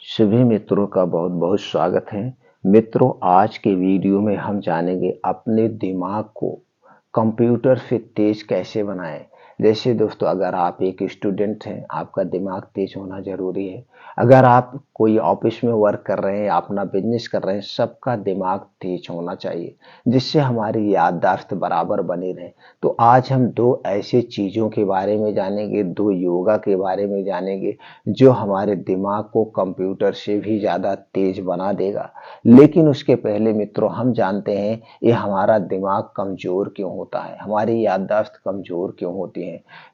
सभी मित्रों का बहुत बहुत स्वागत है। मित्रों, आज के वीडियो में हम जानेंगे अपने दिमाग को कंप्यूटर से तेज कैसे बनाएं। जैसे दोस्तों, अगर आप एक स्टूडेंट हैं, आपका दिमाग तेज होना जरूरी है। अगर आप कोई ऑफिस में वर्क कर रहे हैं, अपना बिजनेस कर रहे हैं, सबका दिमाग तेज होना चाहिए जिससे हमारी याददाश्त बराबर बनी रहे। तो आज हम दो ऐसे चीज़ों के बारे में जानेंगे, दो योगा के बारे में जानेंगे जो हमारे दिमाग को कंप्यूटर से भी ज़्यादा तेज बना देगा। लेकिन उसके पहले मित्रों, हम जानते हैं ये हमारा दिमाग कमज़ोर क्यों होता है, हमारी याददाश्त कमज़ोर क्यों होती है।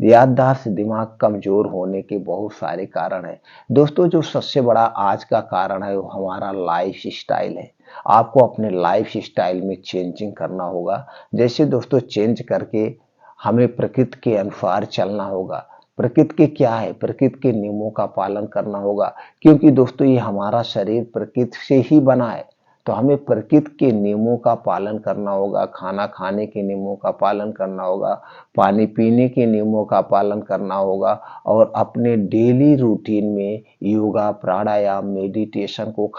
याददाश्त दिमाग कमज़ोर होने के बहुत सारे कारण हैं। दोस्तों, जो सबसे बड़ा आज का कारण है वो हमारा लाइफ स्टाइल है। आपको अपने लाइफ स्टाइल में चेंजिंग करना होगा। जैसे दोस्तों, चेंज करके हमें प्रकृति के अनुसार चलना होगा। प्रकृति के क्या है, प्रकृति के नियमों का पालन करना होगा, क्योंकि दोस्तों ये हमारा शरीर प्रकृति से ही बना है। तो हमें प्रकृति के नियमों का पालन करना होगा, खाना खाने के नियमों का पालन करना होगा, पानी पीने के नियमों का पालन करना होगा और अपने डेली रूटीन में योगा, प्राणायाम, मेडिटेशन को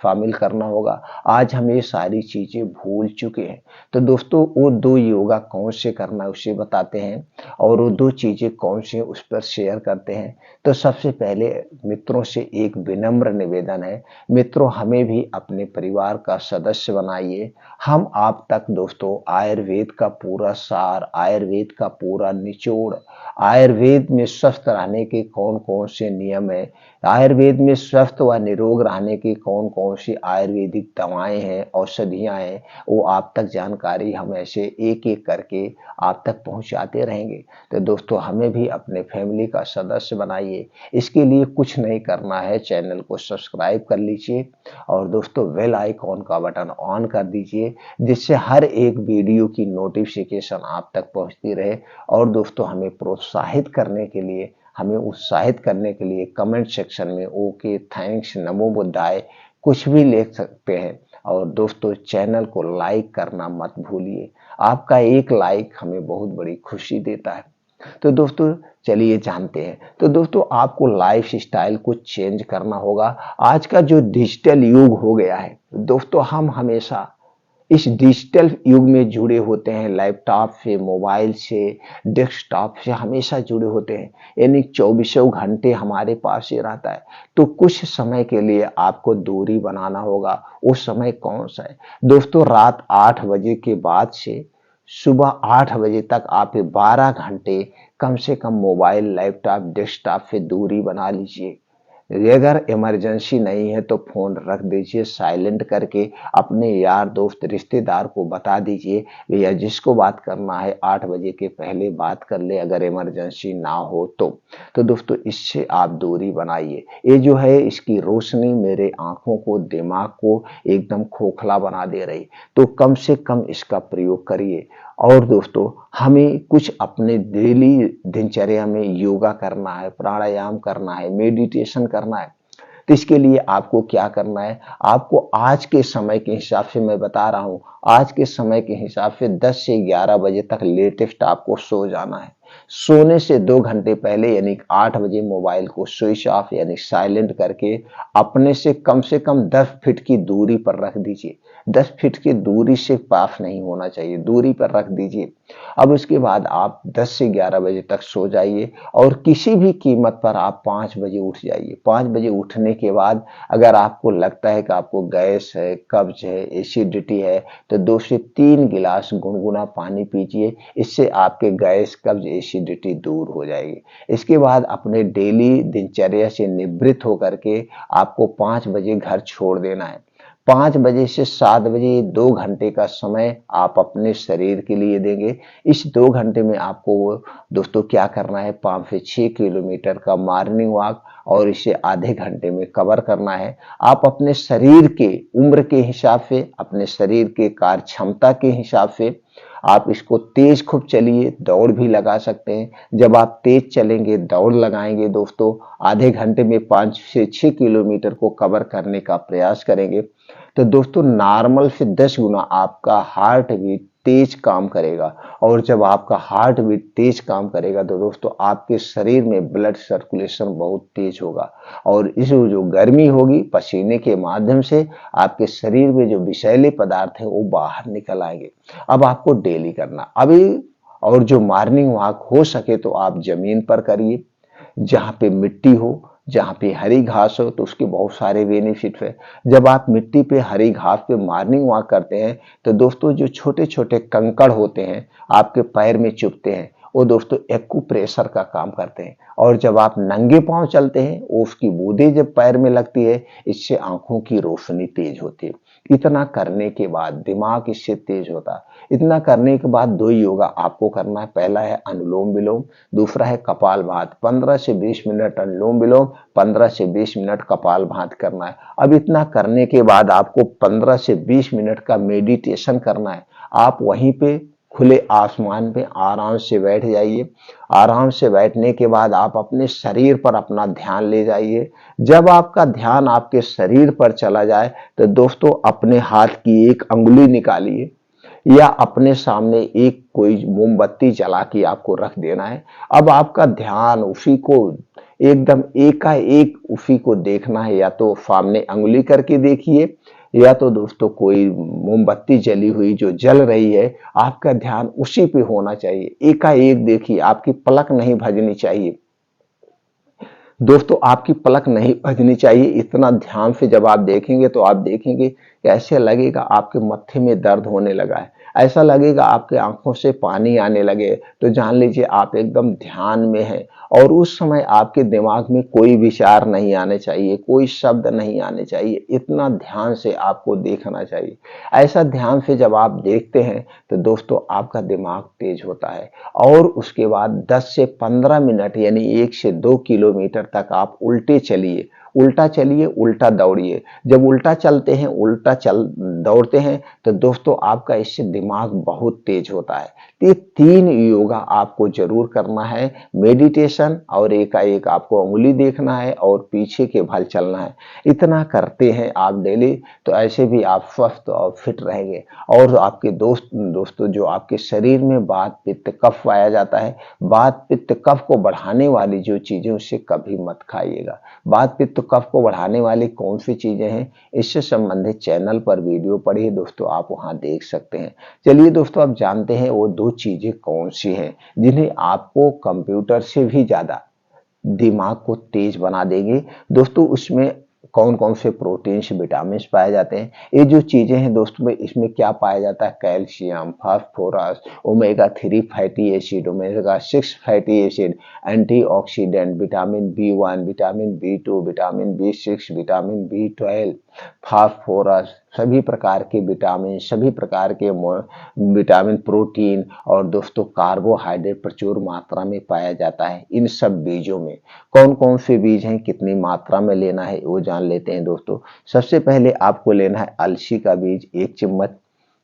शामिल करना होगा। आज हम ये सारी चीजें भूल चुके हैं। तो दोस्तों, वो दो योगा कौन से करना है उसे बताते हैं और वो दो चीजें कौन से उस पर शेयर करते हैं। तो सबसे पहले मित्रों से एक विनम्र निवेदन है, मित्रों हमें भी अपने परिवार का सदस्य बनाइए। हम आप तक दोस्तों आयुर्वेद का पूरा सार, आयुर्वेद का पूरा निचोड़, आयुर्वेद में स्वस्थ रहने के कौन कौन से नियम है, आयुर्वेद में स्वस्थ व निरोग रहने की कौन कौन सी आयुर्वेदिक दवाएं हैं, औषधियां हैं, वो आप तक जानकारी हम ऐसे एक एक करके आप तक पहुंचाते रहेंगे। तो दोस्तों, हमें भी अपने फैमिली का सदस्य बनाइए। इसके लिए कुछ नहीं करना है, चैनल को सब्सक्राइब कर लीजिए और दोस्तों बेल आइकॉन का बटन ऑन कर दीजिए जिससे हर एक वीडियो की नोटिफिकेशन आप तक पहुंचती रहे। और दोस्तों, हमें प्रोत्साहित करने के लिए, हमें उत्साहित करने के लिए कमेंट सेक्शन में ओके, थैंक्स, नमो बुद्धाय कुछ भी लिख सकते हैं। और दोस्तों, चैनल को लाइक करना मत भूलिए। आपका एक लाइक हमें बहुत बड़ी खुशी देता है। तो दोस्तों, चलिए जानते हैं। तो दोस्तों, आपको लाइफ स्टाइल को चेंज करना होगा। आज का जो डिजिटल युग हो गया है दोस्तों, हम हमेशा इस डिजिटल युग में जुड़े होते हैं। लैपटॉप से, मोबाइल से, डेस्कटॉप से हमेशा जुड़े होते हैं, यानी चौबीसों घंटे हमारे पास ही रहता है। तो कुछ समय के लिए आपको दूरी बनाना होगा। वो समय कौन सा है दोस्तों? रात 8 बजे के बाद से सुबह 8 बजे तक आप 12 घंटे कम से कम मोबाइल, लैपटॉप, डेस्कटॉप से दूरी बना लीजिए। अगर इमरजेंसी नहीं है तो फोन रख दीजिए साइलेंट करके। अपने यार दोस्त रिश्तेदार को बता दीजिए, भैया जिसको बात करना है 8 बजे के पहले बात कर ले, अगर इमरजेंसी ना हो तो दोस्तों इससे आप दूरी बनाइए। ये जो है, इसकी रोशनी मेरे आंखों को, दिमाग को एकदम खोखला बना दे रही। तो कम से कम इसका प्रयोग करिए। और दोस्तों, हमें कुछ अपने डेली दिनचर्या में योगा करना है, प्राणायाम करना है, मेडिटेशन करना है। तो इसके लिए आपको क्या करना है, आपको आज के समय के हिसाब से मैं बता रहा हूं, आज के समय के हिसाब से 10 से 11 बजे तक लेटेस्ट आपको सो जाना है। सोने से 2 घंटे पहले यानी 8 बजे मोबाइल को स्विच ऑफ यानी साइलेंट करके अपने से कम 10 फीट की दूरी पर रख दीजिए। 10 फीट की दूरी से पास नहीं होना चाहिए, दूरी पर रख दीजिए। अब उसके बाद आप 10 से 11 बजे तक सो जाइए और किसी भी कीमत पर आप 5 बजे उठ जाइए। 5 बजे उठने के बाद अगर आपको लगता है कि आपको गैस है, कब्ज है, एसिडिटी है, तो 2 से 3 गिलास गुनगुना पानी पीजिए। इससे आपके गैस, कब्ज, एसिडिटी दूर हो जाएगी। इसके बाद अपने डेली दिनचर्या से निवृत्त होकर के आपको 5 बजे घर छोड़ देना है। 5 बजे से 7 बजे 2 घंटे का समय आप अपने शरीर के लिए देंगे। इस 2 घंटे में आपको दोस्तों क्या करना है, 5 से 6 किलोमीटर का मॉर्निंग वॉक और इसे आधे घंटे में कवर करना है। आप अपने शरीर के उम्र के हिसाब से, अपने शरीर के कार्य क्षमता के हिसाब से आप इसको तेज खूब चलिए, दौड़ भी लगा सकते हैं। जब आप तेज चलेंगे, दौड़ लगाएंगे दोस्तों, आधे घंटे में 5 से 6 किलोमीटर को कवर करने का प्रयास करेंगे, तो दोस्तों नॉर्मल से 10 गुना आपका हार्ट बीट तेज काम करेगा। और जब आपका हार्ट बीट तेज काम करेगा तो दोस्तों आपके शरीर में ब्लड सर्कुलेशन बहुत तेज होगा, और इस जो गर्मी होगी पसीने के माध्यम से आपके शरीर में जो विषैले पदार्थ है वो बाहर निकल आएंगे। अब आपको डेली करना अभी, और जो मॉर्निंग वॉक हो सके तो आप जमीन पर करिए, जहाँ पे मिट्टी हो, जहाँ पे हरी घास हो, तो उसके बहुत सारे बेनिफिट है। जब आप मिट्टी पे हरी घास पे मॉर्निंग वॉक करते हैं तो दोस्तों जो छोटे छोटे कंकड़ होते हैं आपके पैर में चुभते हैं, वो दोस्तों एक्यूप्रेशर का काम करते हैं। और जब आप नंगे पांव चलते हैं वो उसकी बूंदें जब पैर में लगती है, इससे आंखों की रोशनी तेज होती है। इतना करने के बाद दिमाग इससे तेज होता है। इतना करने के बाद दो योगा आपको करना है। पहला है अनुलोम विलोम, दूसरा है कपालभाति। 15 से 20 मिनट अनुलोम विलोम, 15 से 20 मिनट कपालभाति करना है। अब इतना करने के बाद आपको 15 से 20 मिनट का मेडिटेशन करना है। आप वहीं पे खुले आसमान पे आराम से बैठ जाइए। आराम से बैठने के बाद आप अपने शरीर पर अपना ध्यान ले जाइए। जब आपका ध्यान आपके शरीर पर चला जाए तो दोस्तों अपने हाथ की एक अंगुली निकालिए, या अपने सामने एक कोई मोमबत्ती जला के आपको रख देना है। अब आपका ध्यान उसी को एकदम एकाएक उसी को देखना है, या तो सामने अंगुली करके देखिए, या तो दोस्तों कोई मोमबत्ती जली हुई जो जल रही है, आपका ध्यान उसी पे होना चाहिए। एकाएक देखिए, आपकी पलक नहीं भजनी चाहिए दोस्तों, आपकी पलक नहीं भजनी चाहिए। इतना ध्यान से जब आप देखेंगे तो आप देखेंगे कि ऐसे लगेगा आपके मत्थे में दर्द होने लगा है, ऐसा लगेगा आपके आंखों से पानी आने लगे, तो जान लीजिए आप एकदम ध्यान में हैं। और उस समय आपके दिमाग में कोई विचार नहीं आने चाहिए, कोई शब्द नहीं आने चाहिए। इतना ध्यान से आपको देखना चाहिए। ऐसा ध्यान से जब आप देखते हैं तो दोस्तों आपका दिमाग तेज होता है। और उसके बाद 10 से 15 मिनट यानी 1 से 2 किलोमीटर तक आप उल्टे चलिए, उल्टा चलिए, उल्टा दौड़िए। जब उल्टा चलते हैं, उल्टा चल दौड़ते हैं तो दोस्तों आपका इससे दिमाग बहुत तेज होता है। तो ये 3 योगा आपको जरूर करना है, मेडिटेशन और एकाएक आपको उंगली देखना है और पीछे के बल चलना है। इतना करते हैं आप डेली तो ऐसे भी आप स्वस्थ और फिट रहेंगे। और आपके दोस्तों जो आपके शरीर में वात पित्त कफ पाया जाता है, वात पित्त कफ को बढ़ाने वाली जो चीजें उससे कभी मत खाइएगा। वात पित्त कफ को बढ़ाने वाली कौन सी चीजें हैं, इससे संबंधित चैनल पर वीडियो पढ़िए दोस्तों, आप वहां देख सकते हैं। चलिए दोस्तों अब जानते हैं वो 2 चीजें कौन सी हैं जिन्हें आपको कंप्यूटर से भी ज्यादा दिमाग को तेज बना देंगे। दोस्तों उसमें कौन कौन से प्रोटीन्स विटामिन पाए जाते हैं, ये जो चीजें हैं दोस्तों में इसमें क्या पाया जाता है, calcium, phosphorus, omega 3 fatty acid, omega 6 fatty acid, antioxidant, vitamin B1, vitamin B2, vitamin B6, vitamin B12, phosphorus, सभी प्रकार के विटामिन, सभी प्रकार के विटामिन, प्रोटीन और दोस्तों कार्बोहाइड्रेट प्रचुर मात्रा में पाया जाता है इन सब बीजों में। कौन कौन से बीज हैं, कितनी मात्रा में लेना है वो जान लेते हैं दोस्तों। सबसे पहले आपको लेना है अलसी का बीज 1 चम्मच,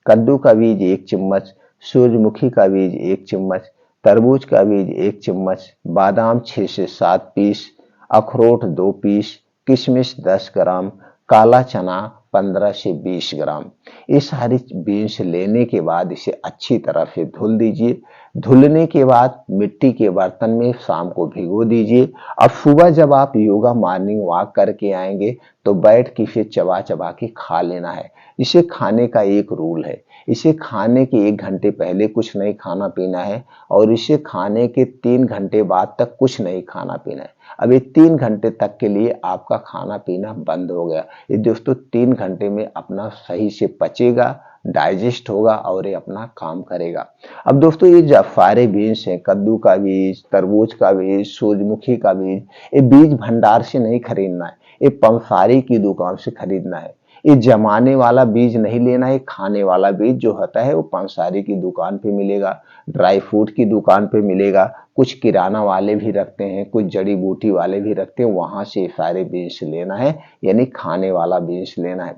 कद्दू का बीज 1 चम्मच, सूरजमुखी का बीज 1 चम्मच, तरबूज का बीज 1 चम्मच, बादाम 6 से 7 पीस, अखरोट 2 पीस, किशमिश 10 ग्राम, काला चना 15 से 20 ग्राम। ये सारी बीन्स लेने के बाद इसे अच्छी तरह से धुल दीजिए। धुलने के बाद मिट्टी के बर्तन में शाम को भिगो दीजिए। अब सुबह जब आप योगा मॉर्निंग वॉक करके आएंगे तो बैठ के इसे चबा चबा के खा लेना है। इसे खाने का एक रूल है, इसे खाने के 1 घंटे पहले कुछ नहीं खाना पीना है, और इसे खाने के 3 घंटे बाद तक कुछ नहीं खाना पीना है। अब ये 3 घंटे तक के लिए आपका खाना पीना बंद हो गया। ये दोस्तों 3 घंटे में अपना सही से पचेगा, डाइजेस्ट होगा और ये अपना काम करेगा। अब दोस्तों ये जो सारे बीन्स हैं, कद्दू का बीज, तरबूज का बीज, सूरजमुखी का बीज, ये बीज भंडार से नहीं खरीदना है, ये पंसारी की दुकान से खरीदना है। ये जमाने वाला बीज नहीं लेना है, खाने वाला बीज जो होता है वो पंसारी की दुकान पे मिलेगा, ड्राई फ्रूट की दुकान पे मिलेगा, कुछ किराना वाले भी रखते हैं, कुछ जड़ी बूटी वाले भी रखते हैं, वहां से सारे बीन्स लेना है, यानी खाने वाला बीन्स लेना है।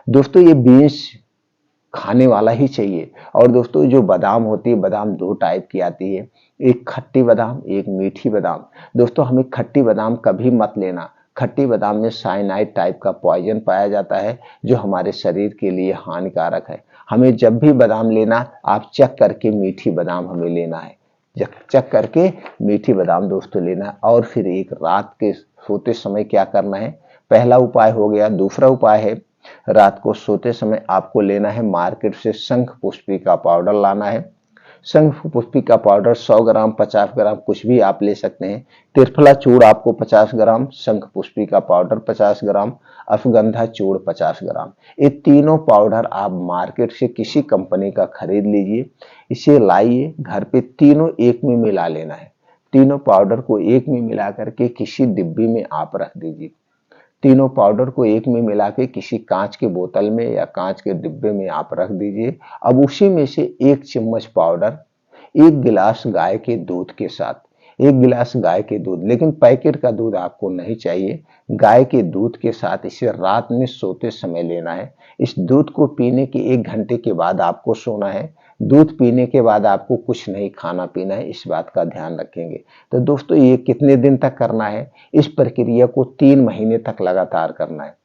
दोस्तों ये बीन्स खाने वाला ही चाहिए। और दोस्तों जो बादाम होती है, बादाम 2 टाइप की आती है, एक खट्टी बादाम, एक मीठी बादाम। दोस्तों हमें खट्टी बादाम कभी मत लेना, खट्टी बादाम में साइनाइड टाइप का पॉइजन पाया जाता है जो हमारे शरीर के लिए हानिकारक है। हमें जब भी बादाम लेना आप चेक करके मीठी बादाम हमें लेना है, चेक करके मीठी बादाम दोस्तों लेना है। और फिर एक रात के सोते समय क्या करना है, पहला उपाय हो गया। दूसरा उपाय है रात को सोते समय आपको लेना है मार्केट से शंख पुष्पी का पाउडर लाना है। शंख पुष्पी का पाउडर 100 ग्राम 50 ग्राम कुछ भी आप ले सकते हैं। त्रिफला चूर्ण आपको 50 ग्राम, शंख पुष्पी का पाउडर 50 ग्राम, अश्वगंधा चूर्ण 50 ग्राम। ये तीनों पाउडर आप मार्केट से किसी कंपनी का खरीद लीजिए। इसे लाइए घर पे, तीनों एक में मिला लेना है। तीनों पाउडर को एक में मिला करके किसी डिब्बी में आप रख दीजिए। तीनों पाउडर को एक में मिला के किसी कांच के बोतल में या कांच के डिब्बे में आप रख दीजिए। अब उसी में से 1 चम्मच पाउडर 1 गिलास गाय के दूध के साथ, 1 गिलास गाय के दूध, लेकिन पैकेट का दूध आपको नहीं चाहिए, गाय के दूध के साथ इसे रात में सोते समय लेना है। इस दूध को पीने के 1 घंटे के बाद आपको सोना है। दूध पीने के बाद आपको कुछ नहीं खाना पीना है, इस बात का ध्यान रखेंगे। तो दोस्तों ये कितने दिन तक करना है, इस प्रक्रिया को 3 महीने तक लगातार करना है।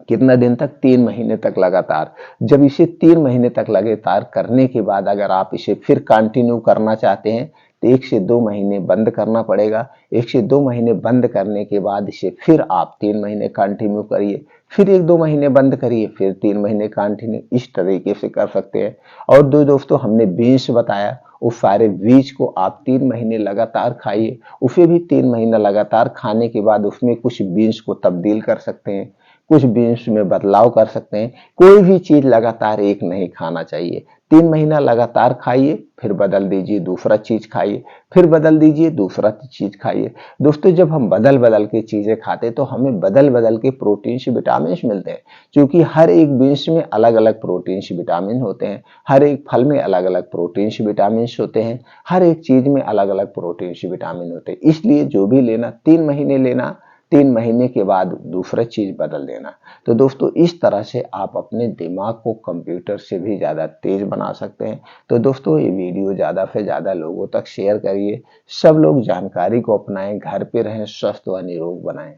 कितना दिन तक, 3 महीने तक लगातार। जब इसे 3 महीने तक लगातार करने के बाद अगर आप इसे फिर कंटिन्यू करना चाहते हैं तो 1 से 2 महीने बंद करना पड़ेगा। 1 से 2 महीने बंद करने के बाद इसे फिर आप 3 महीने कंटिन्यू करिए, फिर 1-2 महीने बंद करिए, फिर 3 महीने कंटिन्यू, इस तरीके से कर सकते हैं। और दोस्तों हमने बीन्स बताया, उस सारे बीज को आप 3 महीने लगातार खाइए। उसे भी 3 महीना लगातार खाने के बाद उसमें कुछ बीन्स को तब्दील कर सकते हैं, कुछ बीन्स में बदलाव कर सकते हैं। कोई भी चीज लगातार एक नहीं खाना चाहिए। 3 महीना लगातार खाइए, फिर बदल दीजिए, दूसरा चीज खाइए, फिर बदल दीजिए, दूसरा चीज खाइए। दोस्तों जब हम बदल बदल के चीजें खाते तो हमें बदल बदल के प्रोटीन विटामिन मिलते हैं, क्योंकि हर एक बीन्स में अलग अलग प्रोटीन विटामिन होते हैं, हर एक फल में अलग अलग प्रोटीन विटामिन होते हैं, हर एक चीज में अलग अलग प्रोटीन विटामिन होते हैं। इसलिए जो भी लेना 3 महीने लेना, 3 महीने के बाद दूसरा चीज बदल देना। तो दोस्तों इस तरह से आप अपने दिमाग को कंप्यूटर से भी ज्यादा तेज बना सकते हैं। तो दोस्तों ये वीडियो ज्यादा से ज्यादा लोगों तक शेयर करिए, सब लोग जानकारी को अपनाएं, घर पे रहें, स्वस्थ व निरोग बनाएं।